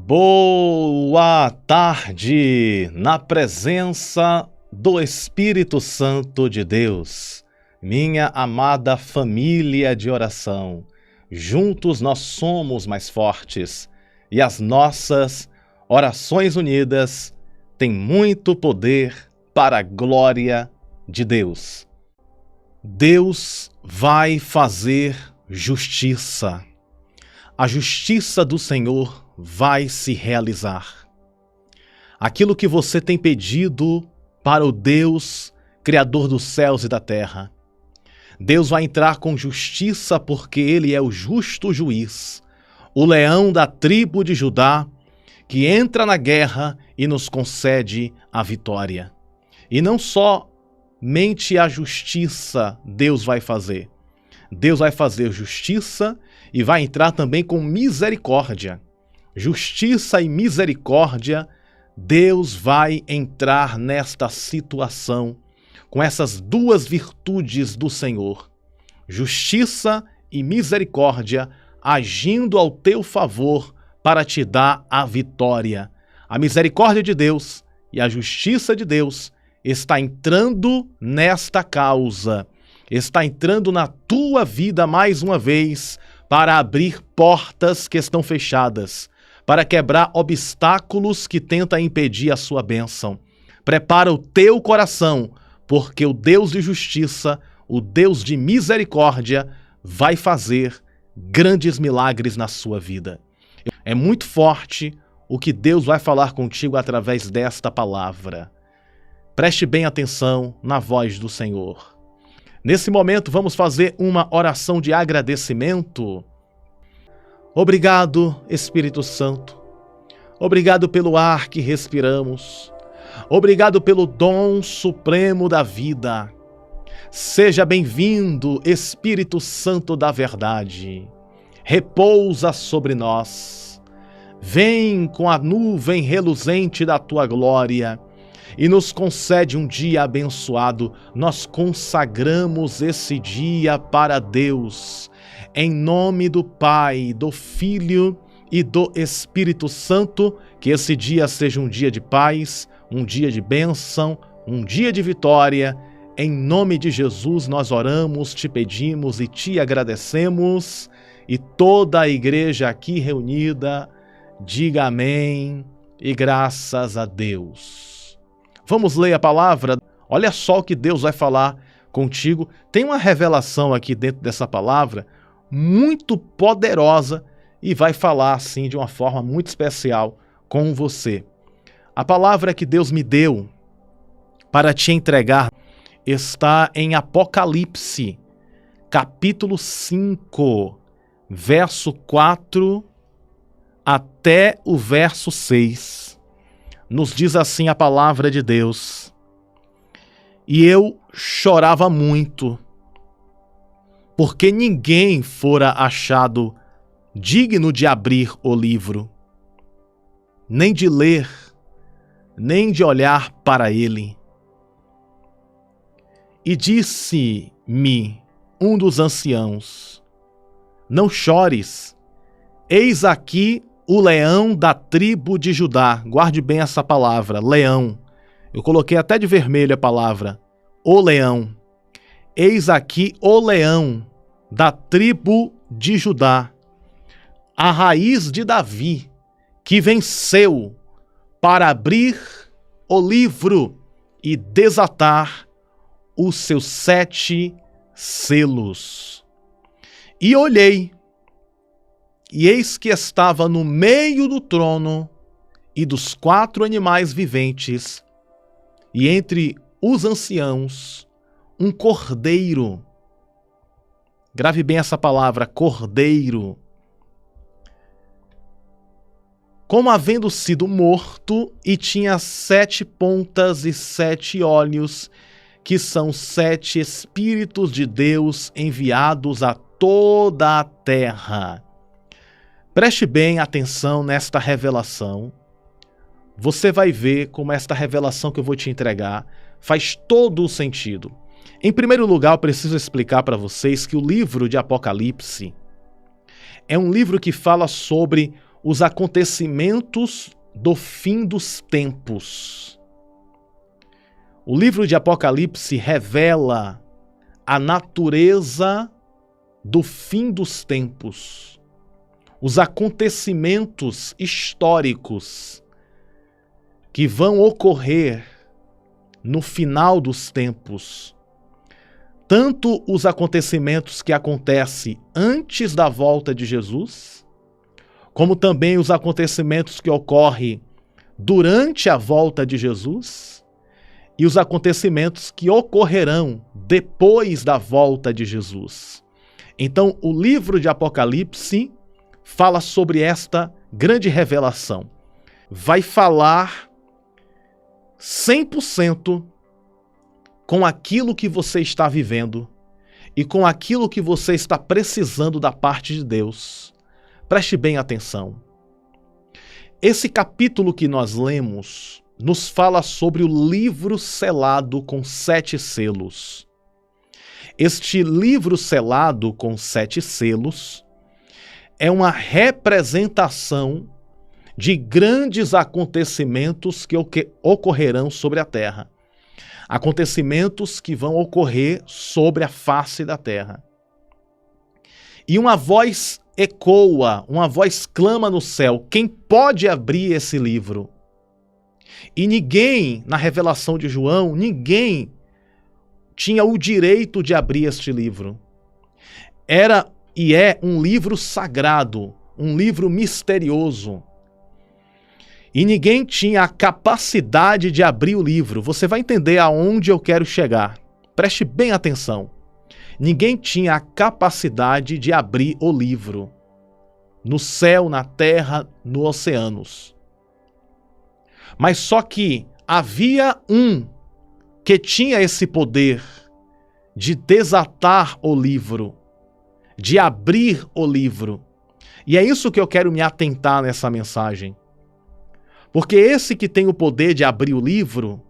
Boa tarde, na presença do Espírito Santo de Deus, minha amada família de oração. Juntos nós somos mais fortes e as nossas orações unidas têm muito poder para a glória de Deus. Deus vai fazer justiça. A justiça do Senhor vai se realizar. Aquilo que você tem pedido para o Deus, Criador dos céus e da terra, Deus vai entrar com justiça porque Ele é o justo juiz, o leão da tribo de Judá, que entra na guerra e nos concede a vitória. E não somente a justiça Deus vai fazer justiça e vai entrar também com misericórdia. Justiça e misericórdia, Deus vai entrar nesta situação com essas duas virtudes do Senhor. Justiça e misericórdia agindo ao teu favor para te dar a vitória. A misericórdia de Deus e a justiça de Deus está entrando nesta causa, está entrando na tua vida mais uma vez para abrir portas que estão fechadas, para quebrar obstáculos que tentam impedir a sua bênção. Prepara o teu coração, porque o Deus de justiça, o Deus de misericórdia, vai fazer grandes milagres na sua vida. É muito forte o que Deus vai falar contigo através desta palavra. Preste bem atenção na voz do Senhor. Nesse momento, vamos fazer uma oração de agradecimento. Obrigado, Espírito Santo. Obrigado pelo ar que respiramos. Obrigado pelo dom supremo da vida. Seja bem-vindo, Espírito Santo da verdade. Repousa sobre nós. Vem com a nuvem reluzente da tua glória e nos concede um dia abençoado. Nós consagramos esse dia para Deus, em nome do Pai, do Filho e do Espírito Santo, que esse dia seja um dia de paz, um dia de bênção, um dia de vitória. Em nome de Jesus nós oramos, te pedimos e te agradecemos, e toda a igreja aqui reunida diga amém e graças a Deus. Vamos ler a palavra? Olha só o que Deus vai falar contigo. Tem uma revelação aqui dentro dessa palavra muito poderosa e vai falar assim de uma forma muito especial com você. A palavra que Deus me deu para te entregar está em Apocalipse, capítulo 5, verso 4 até o verso 6. Nos diz assim a palavra de Deus: E eu chorava muito, porque ninguém fora achado digno de abrir o livro, nem de ler, nem de olhar para ele. E disse-me um dos anciãos: Não chores, eis aqui o leão da tribo de Judá. Guarde bem essa palavra, leão. Eu coloquei até de vermelho a palavra, o leão. Eis aqui o leão da tribo de Judá, a raiz de Davi, que venceu para abrir o livro e desatar os seus 7 selos. E olhei, e eis que estava no meio do trono e dos 4 animais viventes, e entre os anciãos, um cordeiro. Grave bem essa palavra, cordeiro. Como havendo sido morto, e tinha 7 pontas e 7 olhos, que são 7 Espíritos de Deus enviados a toda a terra. Preste bem atenção nesta revelação. Você vai ver como esta revelação que eu vou te entregar faz todo o sentido. Em primeiro lugar, eu preciso explicar para vocês que o livro de Apocalipse é um livro que fala sobre os acontecimentos do fim dos tempos. O livro de Apocalipse revela a natureza do fim dos tempos, os acontecimentos históricos que vão ocorrer no final dos tempos. Tanto os acontecimentos que acontecem antes da volta de Jesus, como também os acontecimentos que ocorrem durante a volta de Jesus e os acontecimentos que ocorrerão depois da volta de Jesus. Então, o livro de Apocalipse fala sobre esta grande revelação. Vai falar 100% com aquilo que você está vivendo e com aquilo que você está precisando da parte de Deus. Preste bem atenção. Esse capítulo que nós lemos nos fala sobre o livro selado com 7 selos. Este livro selado com 7 selos é uma representação de grandes acontecimentos que ocorrerão sobre a terra. Acontecimentos que vão ocorrer sobre a face da terra. E uma voz ecoa, uma voz clama no céu: quem pode abrir esse livro? E ninguém, na revelação de João, ninguém tinha o direito de abrir este livro. Era e é um livro sagrado, um livro misterioso. E ninguém tinha a capacidade de abrir o livro. Você vai entender aonde eu quero chegar. Preste bem atenção. Ninguém tinha a capacidade de abrir o livro. No céu, na terra, nos oceanos. Mas só que havia um que tinha esse poder de desatar o livro, de abrir o livro. E é isso que eu quero me atentar nessa mensagem. Porque esse que tem o poder de abrir o livro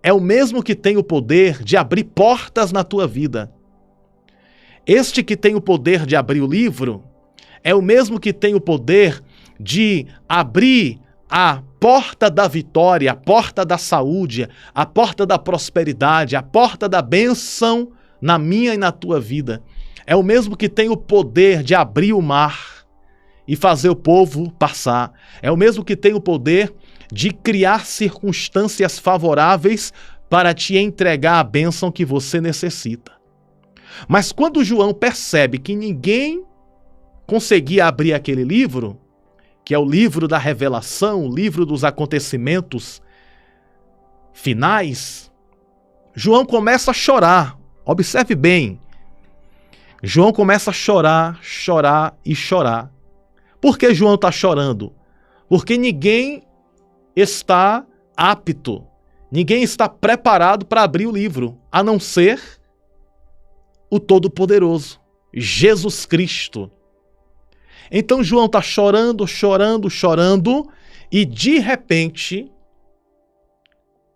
é o mesmo que tem o poder de abrir portas na tua vida. Este que tem o poder de abrir o livro é o mesmo que tem o poder de abrir a porta da vitória, a porta da saúde, a porta da prosperidade, a porta da bênção na minha e na tua vida. É o mesmo que tem o poder de abrir o mar e fazer o povo passar. É o mesmo que tem o poder de criar circunstâncias favoráveis para te entregar a bênção que você necessita. Mas quando João percebe que ninguém conseguia abrir aquele livro, que é o livro da revelação, o livro dos acontecimentos finais, João começa a chorar. Observe bem. João começa a chorar, chorar e chorar. Por que João está chorando? Porque ninguém está apto, ninguém está preparado para abrir o livro, a não ser o Todo-Poderoso, Jesus Cristo. Então João está chorando, chorando, chorando, e de repente,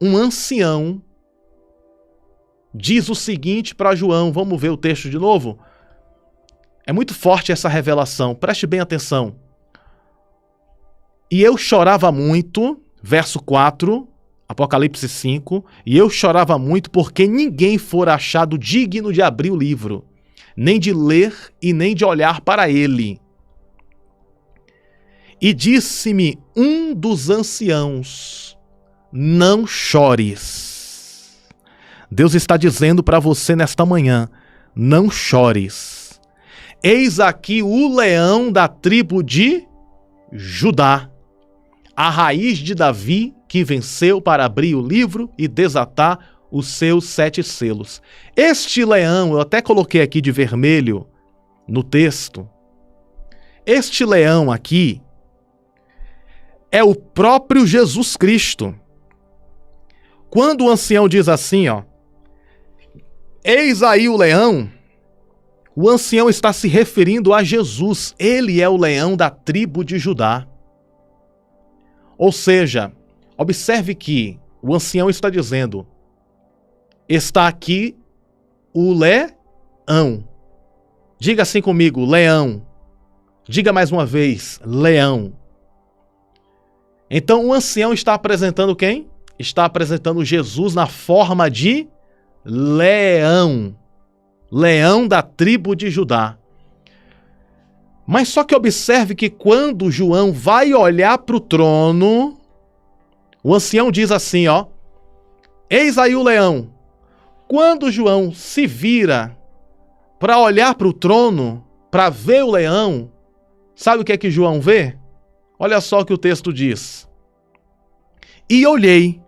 um ancião diz o seguinte para João. Vamos ver o texto de novo? É muito forte essa revelação, preste bem atenção. E eu chorava muito, verso 4, Apocalipse 5, e eu chorava muito porque ninguém fora achado digno de abrir o livro, nem de ler e nem de olhar para ele. E disse-me um dos anciãos: não chores. Deus está dizendo para você nesta manhã: não chores. Eis aqui o leão da tribo de Judá, a raiz de Davi, que venceu para abrir o livro e desatar os seus 7 selos. Este leão, eu até coloquei aqui de vermelho no texto, este leão aqui é o próprio Jesus Cristo. Quando o ancião diz assim, ó, eis aí o leão, o ancião está se referindo a Jesus. Ele é o leão da tribo de Judá. Ou seja, observe que o ancião está dizendo: está aqui o leão. Diga assim comigo: leão. Diga mais uma vez, leão. Então o ancião está apresentando quem? Está apresentando Jesus na forma de leão. Leão da tribo de Judá. Mas só que observe que quando João vai olhar para o trono, o ancião diz assim, ó, eis aí o leão. Quando João se vira para olhar para o trono, para ver o leão, sabe o que é que João vê? Olha só o que o texto diz. E olhei,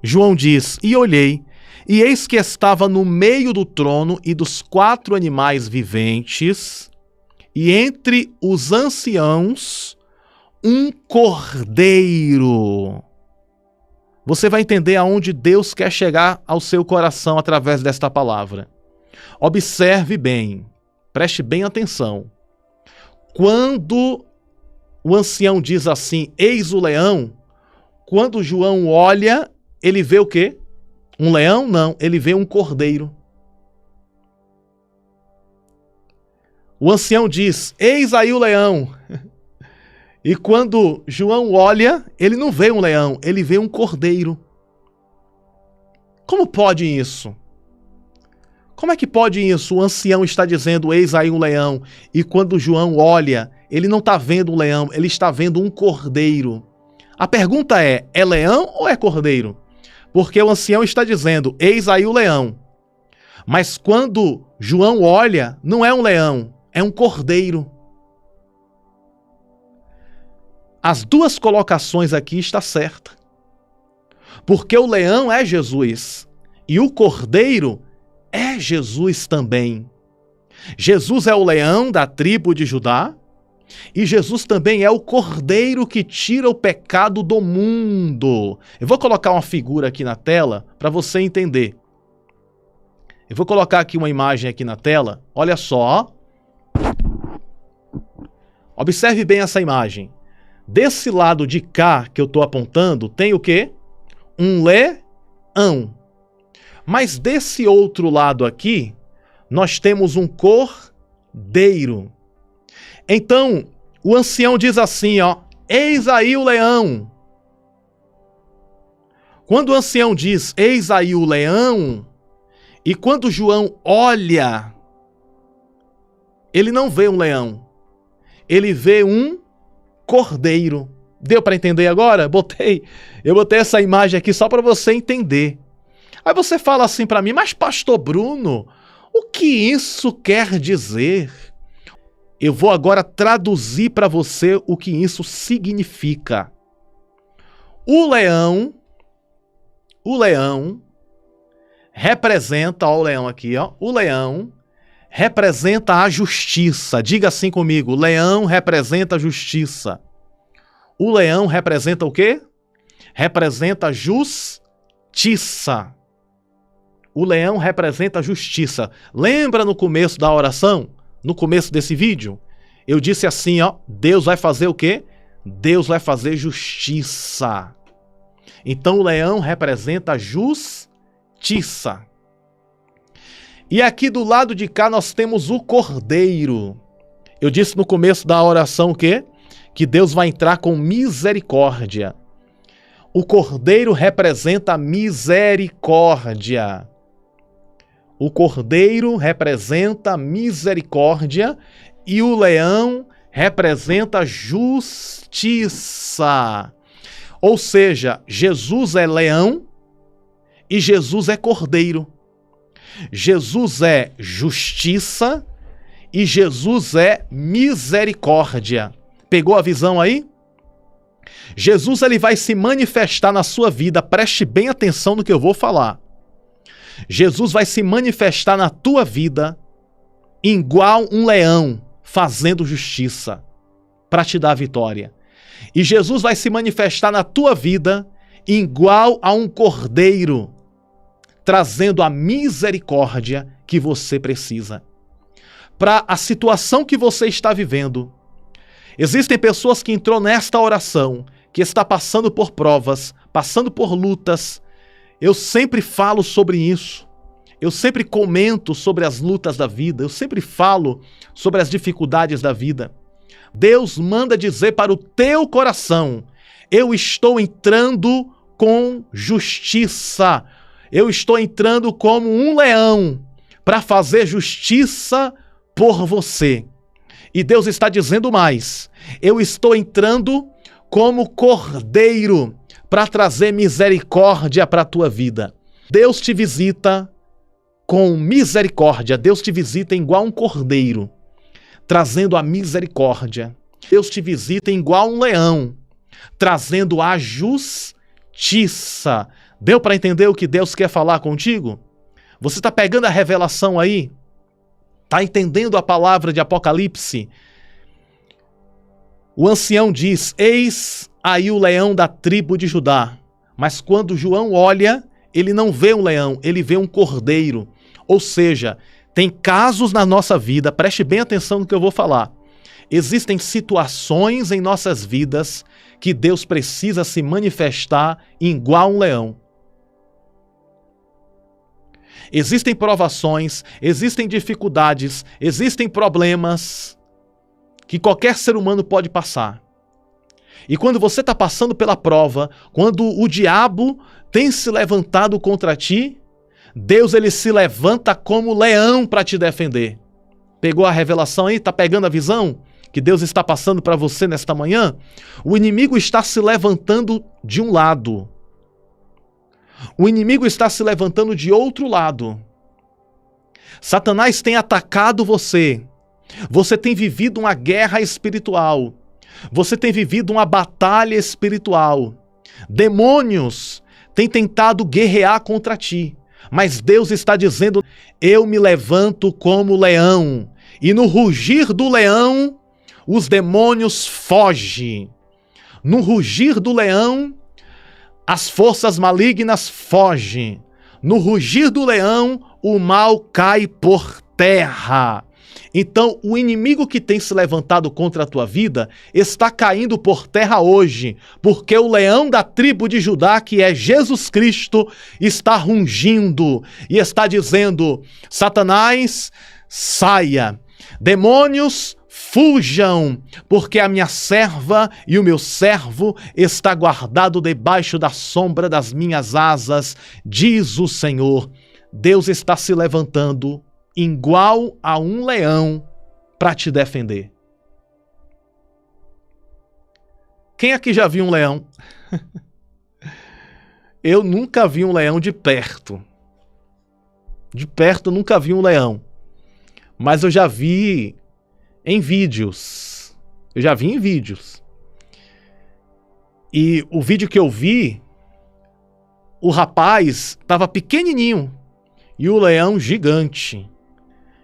João diz, e olhei, e eis que estava no meio do trono e dos 4 animais viventes, e entre os anciãos, um cordeiro. Você vai entender aonde Deus quer chegar ao seu coração através desta palavra. Observe bem, preste bem atenção. Quando o ancião diz assim, eis o leão, quando João olha, ele vê o quê? Um leão? Não, ele vê um cordeiro. O ancião diz, eis aí o leão. E quando João olha, ele não vê um leão, ele vê um cordeiro. Como pode isso? Como é que pode isso? O ancião está dizendo, eis aí um leão, e quando João olha, ele não está vendo um leão, ele está vendo um cordeiro. A pergunta é leão ou é cordeiro? Porque o ancião está dizendo, eis aí o leão. Mas quando João olha, não é um leão, é um cordeiro. As duas colocações aqui estão certas. Porque o leão é Jesus e o cordeiro é Jesus também. Jesus é o leão da tribo de Judá e Jesus também é o cordeiro que tira o pecado do mundo. Eu vou colocar uma figura aqui na tela para você entender. Eu vou colocar aqui uma imagem aqui na tela. Olha só. Observe bem essa imagem. Desse lado de cá que eu estou apontando, tem o quê? Um leão. Mas desse outro lado aqui, nós temos um cordeiro. Então, o ancião diz assim, ó, eis aí o leão. Quando o ancião diz, eis aí o leão, e quando João olha, ele não vê um leão, ele vê um cordeiro. Deu para entender agora? Eu botei essa imagem aqui só para você entender. Aí você fala assim para mim, mas pastor Bruno, o que isso quer dizer? Eu vou agora traduzir para você o que isso significa. O leão representa, ó, o leão aqui, ó, o leão representa a justiça. Diga assim comigo, leão representa a justiça. O leão representa o quê? Representa a justiça. O leão representa a justiça. Lembra no começo da oração? No começo desse vídeo? Eu disse assim, ó, Deus vai fazer o quê? Deus vai fazer justiça. Então o leão representa a justiça. E aqui do lado de cá nós temos o cordeiro. Eu disse no começo da oração o quê? Que Deus vai entrar com misericórdia. O cordeiro representa a misericórdia. O cordeiro representa a misericórdia e o leão representa a justiça. Ou seja, Jesus é leão e Jesus é cordeiro. Jesus é justiça e Jesus é misericórdia. Pegou a visão aí? Jesus ele vai se manifestar na sua vida, preste bem atenção no que eu vou falar. Jesus vai se manifestar na tua vida igual um leão fazendo justiça para te dar a vitória. E Jesus vai se manifestar na tua vida igual a um cordeiro trazendo a misericórdia que você precisa. Para a situação que você está vivendo. Existem pessoas que entrou nesta oração, que está passando por provas, passando por lutas. Eu sempre falo sobre isso. Eu sempre comento sobre as lutas da vida. Eu sempre falo sobre as dificuldades da vida. Deus manda dizer para o teu coração: eu estou entrando com justiça. Eu estou entrando como um leão para fazer justiça por você. E Deus está dizendo mais: eu estou entrando como cordeiro para trazer misericórdia para a tua vida. Deus te visita com misericórdia. Deus te visita igual um cordeiro, trazendo a misericórdia. Deus te visita igual um leão, trazendo a justiça. Deu para entender o que Deus quer falar contigo? Você está pegando a revelação aí? Está entendendo a palavra de Apocalipse? O ancião diz: eis aí o leão da tribo de Judá. Mas quando João olha, ele não vê um leão, ele vê um cordeiro. Ou seja, tem casos na nossa vida, preste bem atenção no que eu vou falar. Existem situações em nossas vidas que Deus precisa se manifestar igual um leão. Existem provações, existem dificuldades, existem problemas que qualquer ser humano pode passar. E quando você está passando pela prova, quando o diabo tem se levantado contra ti, Deus ele se levanta como leão para te defender. Pegou a revelação aí? Está pegando a visão que Deus está passando para você nesta manhã? O inimigo está se levantando de um lado. O inimigo está se levantando de outro lado. Satanás tem atacado você. Você tem vivido uma guerra espiritual. Você tem vivido uma batalha espiritual. Demônios têm tentado guerrear contra ti. Mas Deus está dizendo: eu me levanto como leão. E no rugir do leão, os demônios fogem. No rugir do leão, as forças malignas fogem. No rugir do leão, o mal cai por terra. Então, o inimigo que tem se levantado contra a tua vida está caindo por terra hoje, porque o leão da tribo de Judá, que é Jesus Cristo, está rungindo e está dizendo: Satanás, saia. Demônios, fujam, porque a minha serva e o meu servo está guardado debaixo da sombra das minhas asas, diz o Senhor. Deus está se levantando igual a um leão para te defender. Quem aqui já viu um leão? Eu nunca vi um leão de perto. De perto eu nunca vi um leão. Mas eu já vi em vídeos. E o vídeo que eu vi, o rapaz estava pequenininho e o leão gigante.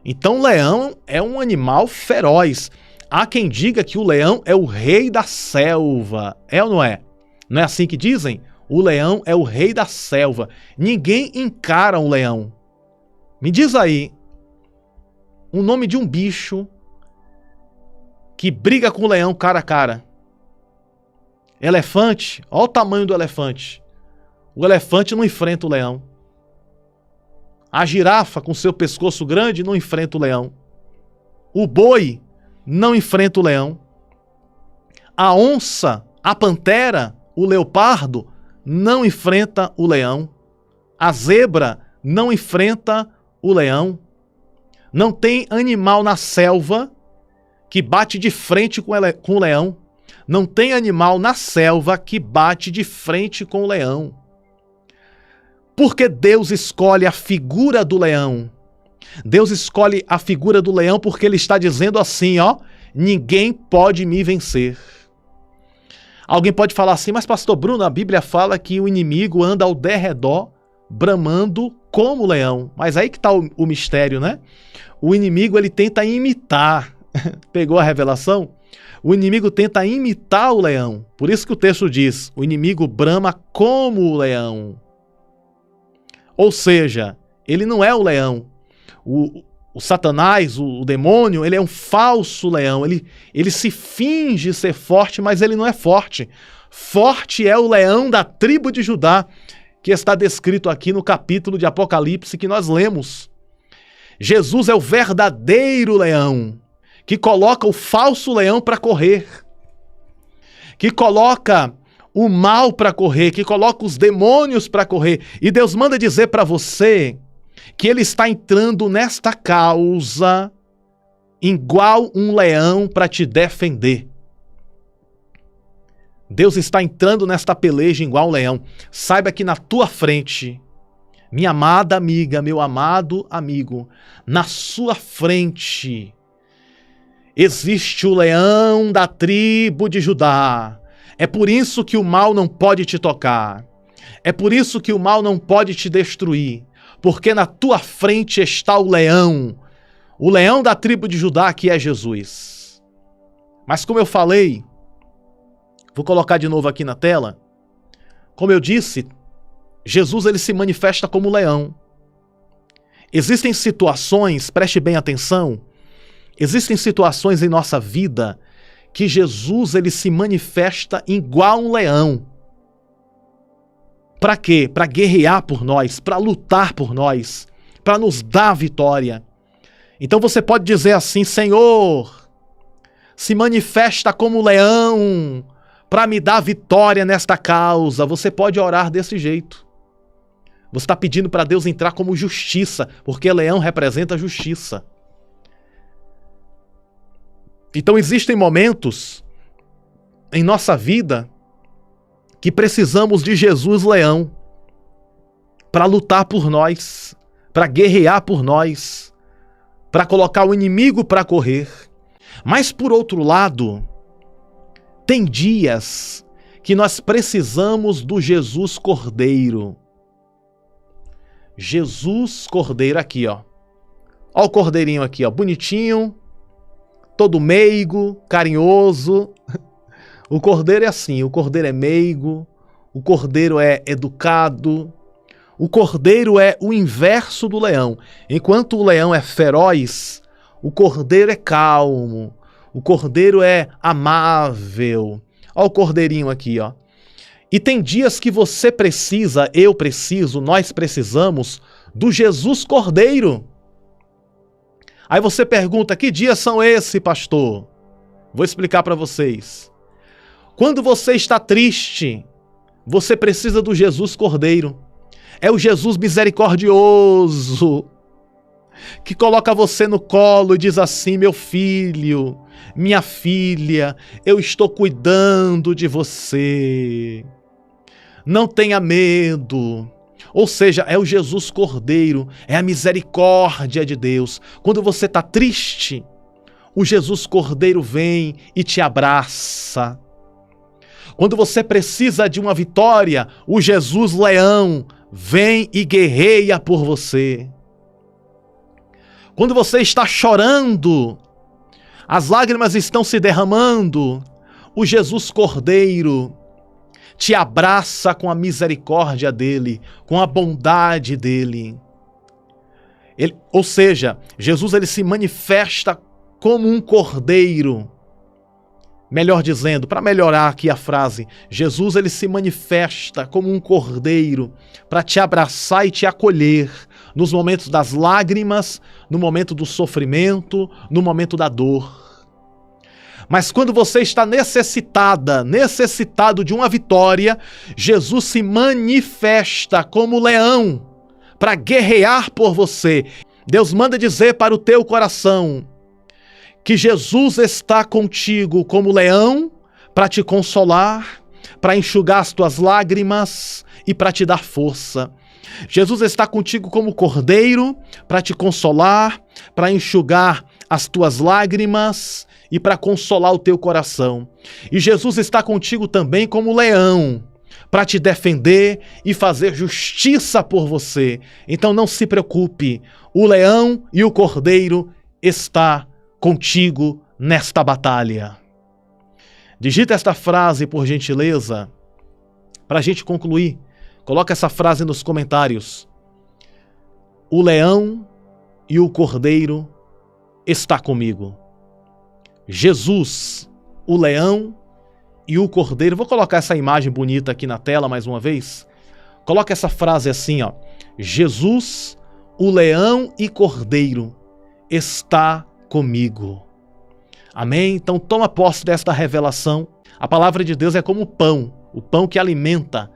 Então o leão é um animal feroz. Há quem diga que o leão é o rei da selva. É ou não é? Não é assim que dizem? O leão é o rei da selva. Ninguém encara um leão. Me diz aí o nome de um bicho que briga com o leão cara a cara. Elefante. Olha o tamanho do elefante. O elefante não enfrenta o leão. A girafa, com seu pescoço grande, não enfrenta o leão. O boi não enfrenta o leão. A onça, a pantera, o leopardo não enfrenta o leão. A zebra não enfrenta o leão. Não tem animal na selva que bate de frente com o leão. Não tem animal na selva que bate de frente com o leão. Porque Deus escolhe a figura do leão. Deus escolhe a figura do leão porque ele está dizendo assim, ó: ninguém pode me vencer. Alguém pode falar assim: mas pastor Bruno, a Bíblia fala que o inimigo anda ao derredor, bramando como leão. Mas aí que está o mistério, né? O inimigo ele tenta imitar. Pegou a revelação? O inimigo tenta imitar o leão. Por isso que o texto diz: o inimigo brama como o leão. Ou seja, ele não é o leão. O Satanás, o demônio, ele é um falso leão. Ele se finge ser forte, mas ele não é forte. Forte é o leão da tribo de Judá, que está descrito aqui no capítulo de Apocalipse que nós lemos. Jesus é o verdadeiro leão, que coloca o falso leão para correr, que coloca o mal para correr, que coloca os demônios para correr. E Deus manda dizer para você que Ele está entrando nesta causa igual um leão para te defender. Deus está entrando nesta peleja igual um leão. Saiba que na tua frente, minha amada amiga, meu amado amigo, na sua frente existe o leão da tribo de Judá. É por isso que o mal não pode te tocar. É por isso que o mal não pode te destruir. Porque na tua frente está o leão da tribo de Judá, que é Jesus. Mas como eu falei, vou colocar de novo aqui na tela, como eu disse, Jesus ele se manifesta como leão. Existem situações, preste bem atenção, existem situações em nossa vida que Jesus ele se manifesta igual um leão. Para quê? Para guerrear por nós, para lutar por nós, para nos dar vitória. Então você pode dizer assim: Senhor, se manifesta como leão para me dar vitória nesta causa. Você pode orar desse jeito. Você está pedindo para Deus entrar como justiça, porque leão representa justiça. Então existem momentos em nossa vida que precisamos de Jesus leão para lutar por nós, para guerrear por nós, para colocar o inimigo para correr. Mas por outro lado, tem dias que nós precisamos do Jesus Cordeiro. Jesus Cordeiro aqui, ó. Ó o cordeirinho aqui, ó, bonitinho, todo meigo, carinhoso. O cordeiro é assim, o cordeiro é meigo, o cordeiro é educado, o cordeiro é o inverso do leão. Enquanto o leão é feroz, o cordeiro é calmo, o cordeiro é amável. Ó o cordeirinho aqui, ó. E tem dias que você precisa, eu preciso, nós precisamos do Jesus Cordeiro. Aí você pergunta: que dias são esses, pastor? Vou explicar para vocês. Quando você está triste, você precisa do Jesus Cordeiro. É o Jesus misericordioso, que coloca você no colo e diz assim: meu filho, minha filha, eu estou cuidando de você. Não tenha medo. Ou seja, é o Jesus Cordeiro, é a misericórdia de Deus. Quando você está triste, o Jesus Cordeiro vem e te abraça. Quando você precisa de uma vitória, o Jesus Leão vem e guerreia por você. Quando você está chorando, as lágrimas estão se derramando, o Jesus Cordeiro te abraça com a misericórdia dele, com a bondade dele. Ou seja, Jesus ele se manifesta como um cordeiro. Melhor dizendo, para melhorar aqui a frase, Jesus ele se manifesta como um cordeiro para te abraçar e te acolher nos momentos das lágrimas, no momento do sofrimento, no momento da dor. Mas quando você está necessitado de uma vitória, Jesus se manifesta como leão para guerrear por você. Deus manda dizer para o teu coração que Jesus está contigo como leão para te consolar, para enxugar as tuas lágrimas e para te dar força. Jesus está contigo como cordeiro para te consolar, para enxugar as tuas lágrimas e para consolar o teu coração. E Jesus está contigo também como leão, para te defender e fazer justiça por você. Então não se preocupe, o leão e o cordeiro está contigo nesta batalha. Digita esta frase, por gentileza, para a gente concluir. Coloca essa frase nos comentários. O leão e o cordeiro está comigo. Jesus, o leão e o cordeiro. Vou colocar essa imagem bonita aqui na tela mais uma vez. Coloca essa frase assim, ó. Jesus, o leão e cordeiro está comigo. Amém? Então toma posse desta revelação. A palavra de Deus é como o pão que alimenta,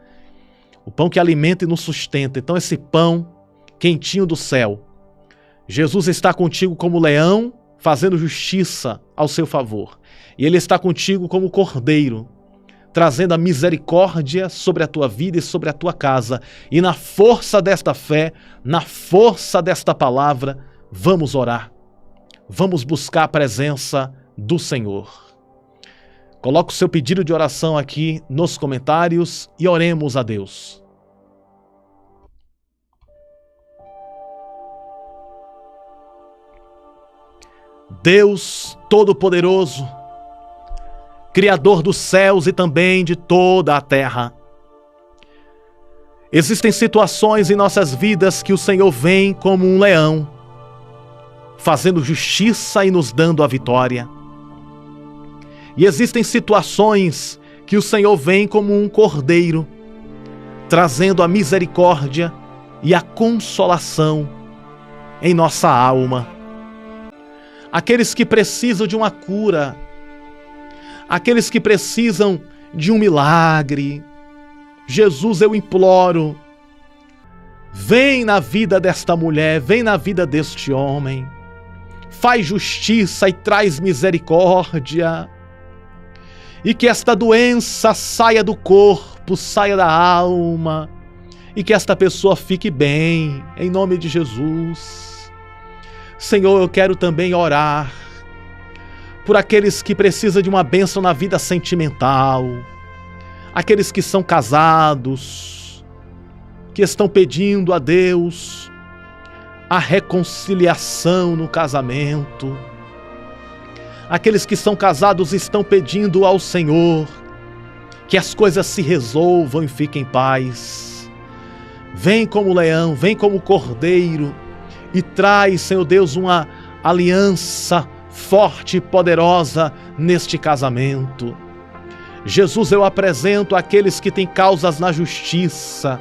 e nos sustenta. Então esse pão quentinho do céu, Jesus está contigo como leão, fazendo justiça ao seu favor. E Ele está contigo como cordeiro, trazendo a misericórdia sobre a tua vida e sobre a tua casa. E na força desta fé, na força desta palavra, vamos orar. Vamos buscar a presença do Senhor. Coloque o seu pedido de oração aqui nos comentários e oremos a Deus. Deus Todo-Poderoso, Criador dos céus e também de toda a terra. Existem situações em nossas vidas que o Senhor vem como um leão, fazendo justiça e nos dando a vitória. E existem situações que o Senhor vem como um cordeiro, trazendo a misericórdia e a consolação em nossa alma. Aqueles que precisam de uma cura, aqueles que precisam de um milagre, Jesus, eu imploro, vem na vida desta mulher, vem na vida deste homem, faz justiça e traz misericórdia, e que esta doença saia do corpo, saia da alma, e que esta pessoa fique bem, em nome de Jesus. Senhor, eu quero também orar por aqueles que precisam de uma bênção na vida sentimental, aqueles que são casados, que estão pedindo a Deus a reconciliação no casamento, aqueles que são casados estão pedindo ao Senhor que as coisas se resolvam e fiquem em paz. Vem como leão, vem como cordeiro, e traz, Senhor Deus, uma aliança forte e poderosa neste casamento. Jesus, eu apresento aqueles que têm causas na justiça.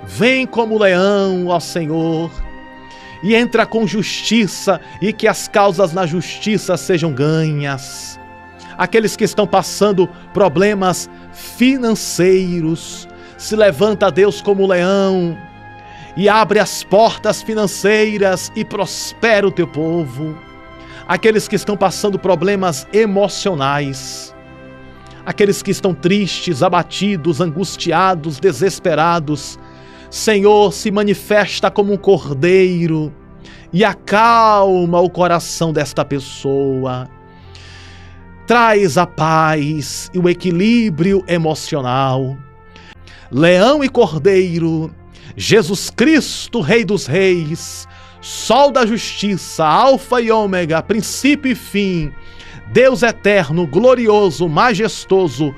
Vem como leão, ó Senhor, e entra com justiça e que as causas na justiça sejam ganhas. Aqueles que estão passando problemas financeiros, se levanta, Deus, como leão, e abre as portas financeiras e prospera o teu povo. Aqueles que estão passando problemas emocionais, aqueles que estão tristes, abatidos, angustiados, desesperados, Senhor, se manifesta como um cordeiro e acalma o coração desta pessoa. Traz a paz e o equilíbrio emocional. Leão e cordeiro, Jesus Cristo, Rei dos Reis, Sol da Justiça, Alfa e Ômega, princípio e fim, Deus eterno, glorioso, majestoso,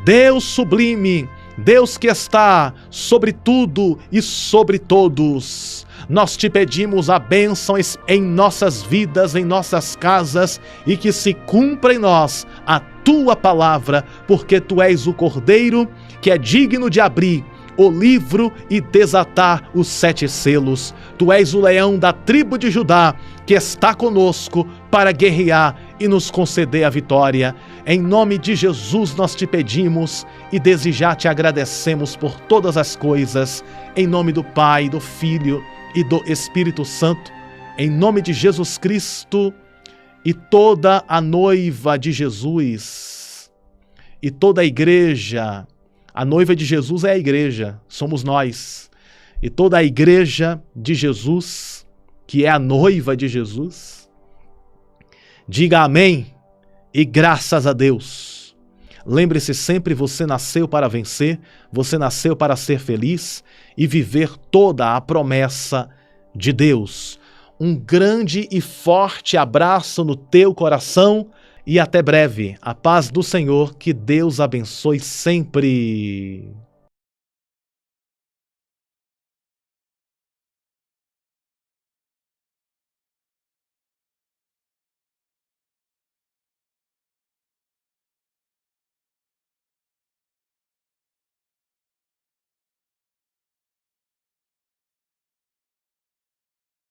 Deus sublime, Deus que está sobre tudo e sobre todos. Nós te pedimos a bênção em nossas vidas, em nossas casas, e que se cumpra em nós a tua palavra, porque tu és o Cordeiro que é digno de abrir o livro e desatar os 7 selos. Tu és o leão da tribo de Judá, que está conosco para guerrear e nos conceder a vitória. Em nome de Jesus nós te pedimos e desde já te agradecemos por todas as coisas. Em nome do Pai, do Filho e do Espírito Santo. Em nome de Jesus Cristo e toda a noiva de Jesus e toda a igreja. A noiva de Jesus é a igreja, somos nós. E toda a igreja de Jesus, que é a noiva de Jesus, diga amém e graças a Deus. Lembre-se sempre, você nasceu para vencer, você nasceu para ser feliz e viver toda a promessa de Deus. Um grande e forte abraço no teu coração. E até breve. A paz do Senhor, que Deus abençoe sempre.